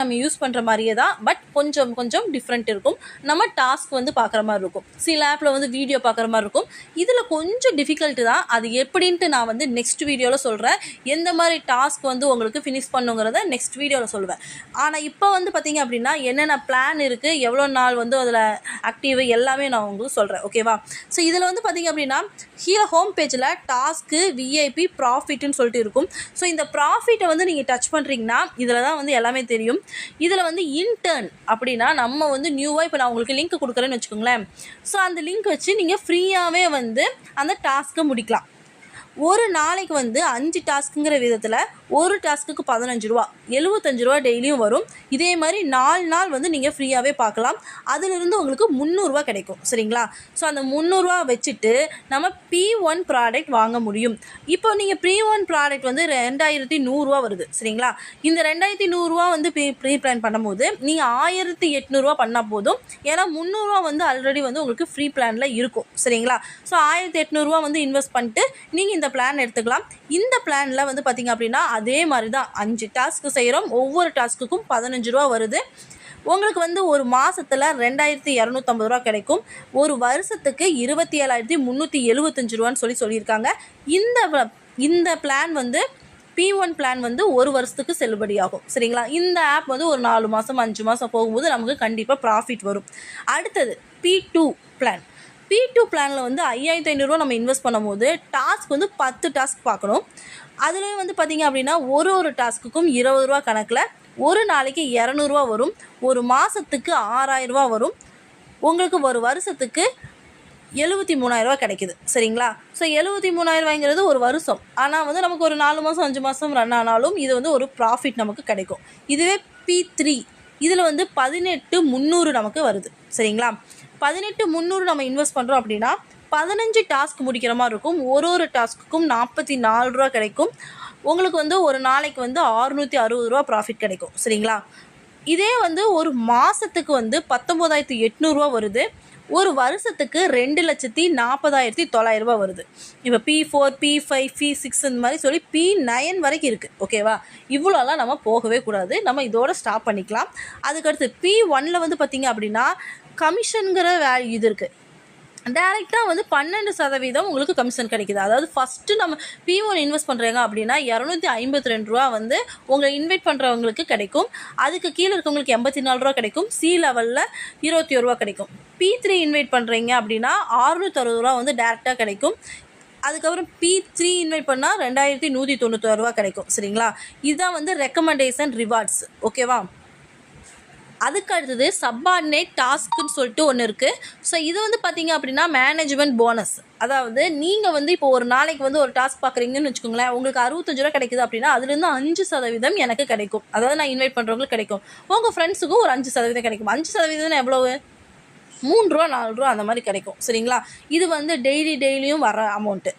நம்ம யூஸ் பண்ணுற மாதிரியே தான், பட் கொஞ்சம் கொஞ்சம் டிஃப்ரெண்ட் இருக்கும். நம்ம டாஸ்க் வந்து பார்க்குற மாதிரி இருக்கும். சில ஆப்பில் வந்து வீடியோ பார்க்குற மாதிரி இருக்கும். இதில் கொஞ்சம் டிஃபிகல்ட்டு தான். அது எப்படின்ட்டு நான் வந்து நெக்ஸ்ட் வீடியோவில் சொல்கிறேன். எந்த மாதிரி டாஸ்க் வந்து உங்களுக்கு ஃபினிஷ் பண்ணுங்கிறத நெக்ஸ்ட் வீடியோவில் சொல்லுவேன். ஆனால் இப்போ வந்து பார்த்திங்க அப்படின்னா என்னென்ன பிளான் இருக்குது, எவ்வளோ நாள் வந்து அதில் ஆக்டிவ் எல்லாமே நான் உங்களுக்கு சொல்கிறேன். ஓகேவா? ஸோ இதில் வந்து பார்த்திங்க அப்படின்னா கீழே ஹோம் பேஜில் டாஸ்க்கு, விஐபி, ப்ராஃபிட்னு சொல்லிட்டு இருக்கும். ஸோ இந்த ப்ராஃபிட்டை வந்து நீங்கள் டச் பண்ணுறீங்கன்னா இதில் தான் வந்து எல்லாமே தெரியும். இதில் வந்து இன்டர்ன் அப்படின்னா நம்ம வந்து நியூவாக இப்போ நான் உங்களுக்கு லிங்க் கொடுக்குறேன்னு வச்சுக்கோங்களேன். ஸோ அந்த லிங்க் வச்சு நீங்கள் ஃப்ரீயாகவே வந்து அந்த டாஸ்க்கை முடிக்கலாம். ஒரு நாளைக்கு வந்து 5 டாஸ்க்குங்கிற விதத்தில் ஒரு டாஸ்க்குக்கு 15 ரூபா, 75 ரூபா டெய்லியும் வரும். இதே மாதிரி 4 நாள் வந்து நீங்கள் ஃப்ரீயாகவே பார்க்கலாம். அதிலிருந்து உங்களுக்கு 300 ரூபா கிடைக்கும். சரிங்களா? ஸோ அந்த 300 ரூபா வச்சுட்டு நம்ம P1 ப்ராடக்ட் வாங்க முடியும். இப்போ நீங்கள் P1 ப்ராடக்ட் வந்து 2100 ரூபா வருது. சரிங்களா? இந்த 2100 ரூபா வந்து ப்ரீ பிளான் பண்ணும்போது நீங்கள் 1800 ரூபா பண்ணால் போதும். ஏன்னா 300 ரூபா வந்து ஆல்ரெடி வந்து உங்களுக்கு ஃப்ரீ பிளானில் இருக்கும். சரிங்களா? ஸோ 1800 ரூபா வந்து இன்வெஸ்ட் பண்ணிட்டு நீங்கள் இந்த பிளான் எடுத்துக்கலாம். இந்த பிளானில் வந்து பார்த்திங்க அப்படின்னா அதே மாதிரி தான் 5 டாஸ்க்கு செய்கிறோம். ஒவ்வொரு டாஸ்க்குக்கும் 15 ரூபா வருது. உங்களுக்கு வந்து ஒரு மாதத்தில் 2250 ரூபா கிடைக்கும். ஒரு வருஷத்துக்கு 27,375 ரூபான்னு சொல்லியிருக்காங்க. இந்த பிளான் வந்து P1 பிளான் வந்து ஒரு வருஷத்துக்கு செல்லுபடியாகும். சரிங்களா? இந்த ஆப் வந்து ஒரு 4 மாதம் 5 மாதம் போகும்போது நமக்கு கண்டிப்பாக ப்ராஃபிட் வரும். அடுத்தது P2 பிளான். P2 பிளானில் வந்து 5500 ரூபா நம்ம இன்வெஸ்ட் பண்ணும்போது டாஸ்க் வந்து 10 டாஸ்க் பார்க்கணும். அதுலேயும் வந்து பார்த்திங்க அப்படின்னா ஒரு டாஸ்க்குக்கும் 20 ரூபா கணக்கில் ஒரு நாளைக்கு 200 ரூபா வரும். ஒரு மாதத்துக்கு 6000 ரூபா வரும். உங்களுக்கு ஒரு வருஷத்துக்கு 73,000 ரூபா கிடைக்குது. சரிங்களா? ஸோ 73,000 ரூபாய்ங்கிறது ஒரு வருஷம். ஆனால் வந்து நமக்கு ஒரு 4 மாதம் 5 மாதம் ரன் ஆனாலும் இது வந்து ஒரு ப்ராஃபிட் நமக்கு கிடைக்கும். இதுவே P3 இதில் வந்து 18,300 நமக்கு வருது. சரிங்களா? 18,300 நம்ம இன்வெஸ்ட் பண்ணுறோம் அப்படின்னா 15 டாஸ்க் முடிக்கிற மாதிரி இருக்கும். ஒரு டாஸ்க்குக்கும் 44 ரூபா கிடைக்கும். உங்களுக்கு வந்து ஒரு நாளைக்கு வந்து 660 ரூபா ப்ராஃபிட் கிடைக்கும். சரிங்களா? இதே வந்து ஒரு மாதத்துக்கு வந்து 19,800 ரூபா வருது. ஒரு வருஷத்துக்கு 2,40,900 ரூபா வருது. இப்போ P4, P5, P6 இந்த மாதிரி சொல்லி P9 வரைக்கும் இருக்குது. ஓகேவா? இவ்வளோலாம் நம்ம போகவே கூடாது. நம்ம இதோட ஸ்டாப் பண்ணிக்கலாம். அதுக்கடுத்து P1 வந்து பார்த்திங்க அப்படின்னா கமிஷனுங்கிற இது இருக்குது. டேரெக்டாக வந்து 12% உங்களுக்கு கமிஷன் கிடைக்குது. அதாவது ஃபஸ்ட்டு நம்ம P1 இன்வெஸ்ட் பண்ணுறாங்க அப்படின்னா 252 ரூபா வந்து உங்களை இன்வைட் பண்ணுறவங்களுக்கு கிடைக்கும். அதுக்கு கீழே இருக்கவங்களுக்கு 84 ரூபா கிடைக்கும். சி லெவலில் 21 ரூபா கிடைக்கும். P3 இன்வைட் பண்ணுறீங்க அப்படின்னா 660 ரூபா வந்து டேரெக்டாக கிடைக்கும். அதுக்கப்புறம் P3 இன்வைட் பண்ணால் 2196 ரூபா கிடைக்கும். சரிங்களா? இதுதான் வந்து ரெக்கமெண்டேஷன் ரிவார்ட்ஸ். ஓகேவா? அதுக்கு அடுத்தது சப்பார்டினேட் டாஸ்க்குன்னு சொல்லிட்டு ஒன்று இருக்குது. ஸோ இது வந்து பார்த்திங்க அப்படின்னா மேனேஜ்மெண்ட் போனஸ். அதாவது நீங்கள் வந்து இப்போ ஒரு நாளைக்கு வந்து ஒரு டாஸ்க் பார்க்குறீங்கன்னு வச்சுக்கோங்களேன். உங்களுக்கு 65 ரூபா கிடைக்குது அப்படின்னா அதுலேருந்து 5% எனக்கு கிடைக்கும். அதாவது நான் இன்வைட் பண்ணுறவங்களுக்கு கிடைக்கும். உங்கள் ஃப்ரெண்ட்ஸுக்கும் ஒரு 5% கிடைக்கும். 5% எவ்வளவு? 3 ரூபா 4 ரூபா அந்த மாதிரி கிடைக்கும். சரிங்களா? இது வந்து டெய்லியும் வர அமௌண்ட்டு.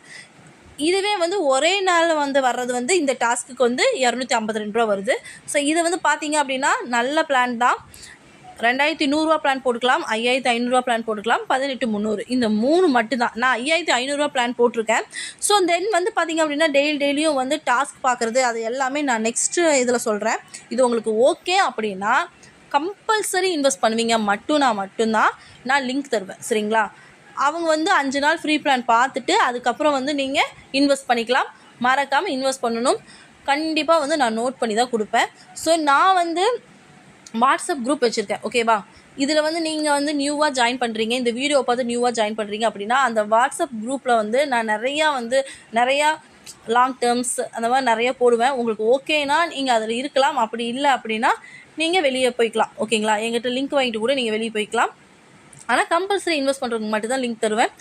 இதுவே வந்து ஒரே நாள் வந்து வர்றது வந்து இந்த டாஸ்க்குக்கு வந்து 252 ரூபா வருது. ஸோ இதை வந்து பார்த்திங்க அப்படின்னா நல்ல பிளான் தான். 2100 ரூபா பிளான் போட்டுக்கலாம், 5500 ரூபா பிளான் போட்டுக்கலாம், 18,300 இந்த 3 மட்டும்தான். நான் 5500 ரூபா பிளான் போட்டிருக்கேன். ஸோ தென் வந்து பார்த்திங்க அப்படின்னா டெய்லியும் வந்து டாஸ்க் பார்க்குறது அது எல்லாமே நான் நெக்ஸ்ட்டு இதில் சொல்கிறேன். இது உங்களுக்கு ஓகே அப்படின்னா கம்பல்சரி இன்வெஸ்ட் பண்ணுவீங்க மட்டும்தான் நான் லிங்க் தருவேன். சரிங்களா? அவங்க வந்து 5 நாள் ஃப்ரீ பிளான் பார்த்துட்டு அதுக்கப்புறம் வந்து நீங்கள் இன்வெஸ்ட் பண்ணிக்கலாம். மறக்காமல் இன்வெஸ்ட் பண்ணணும். கண்டிப்பாக வந்து நான் நோட் பண்ணி தான் கொடுப்பேன். ஸோ நான் வந்து வாட்ஸ்அப் குரூப் வச்சுருக்கேன். ஓகேவா? இதில் வந்து நீங்கள் வந்து நியூவாக ஜாயின் பண்ணுறீங்க, இந்த வீடியோவை பார்த்து நியூவாக ஜாயின் பண்ணுறீங்க அப்படின்னா அந்த வாட்ஸ்அப் குரூப்பில் வந்து நான் நிறையா லாங் டேர்ம்ஸ் அந்த மாதிரி நிறைய போடுவேன். உங்களுக்கு ஓகேனா நீங்கள் அதில் இருக்கலாம். அப்படி இல்லை அப்படின்னா நீங்கள் வெளியே போய்க்கலாம். ஓகேங்களா? எங்கிட்ட லிங்க் வாங்கிட்டு கூட நீங்கள் வெளியே போய்க்கலாம். ஆனால் கம்பல்சரி இன்வெஸ்ட் பண்ணுறதுக்கு மட்டும் தான் லிங்க் தருவேன்.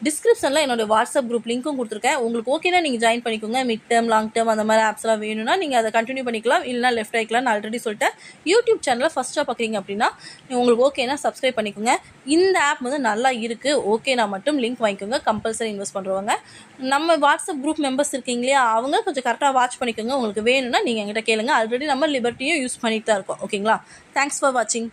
டிஸ்கிரிப்ஷனில் என்னோடய வாட்ஸ்அப் குரூப் லிங்க்கும் கொடுத்துருக்கேன். உங்களுக்கு ஓகேனா நீங்கள் ஜாயின் பண்ணிக்கோங்க. மிட் டேர்ம், லாங் டேர்ம் அந்த மாதிரி ஆப்ஸ்லாம் வேணும்னா நீங்கள் அதை கண்டினியூ பண்ணிக்கலாம். இல்லைனா லெஃப்ட் ஆகிக்கலாம்னு ஆல்ரெடி சொல்லிட்டேன். யூடியூப் சேனலில் ஃபஸ்ட்டாக பார்க்குறீங்க அப்படின்னா உங்களுக்கு ஓகேனா சப்ஸ்கிரைப் பண்ணிக்கோங்க. இந்த ஆப் வந்து நல்லா இருக்குது, ஓகேனா மட்டும் லிங்க் வாங்கிக்கோங்க. கம்பல்சரி இன்வெஸ்ட் பண்ணுறவங்க நம்ம வாட்ஸ்அப் குரூப் மெம்பர்ஸ் இருக்கீங்க இல்லையா, அவங்க கொஞ்சம் கரெக்டாக வாட்ச் பண்ணிக்கோங்க. உங்களுக்கு வேணும்னா நீங்கள் என்கிட்ட கேளுங்க. ஆல்ரெடி நம்ம லிபர்ட்டியும் யூஸ் பண்ணிட்டு தான் இருக்கோம். ஓகேங்களா? தேங்க்ஸ் ஃபார் வாட்சிங்.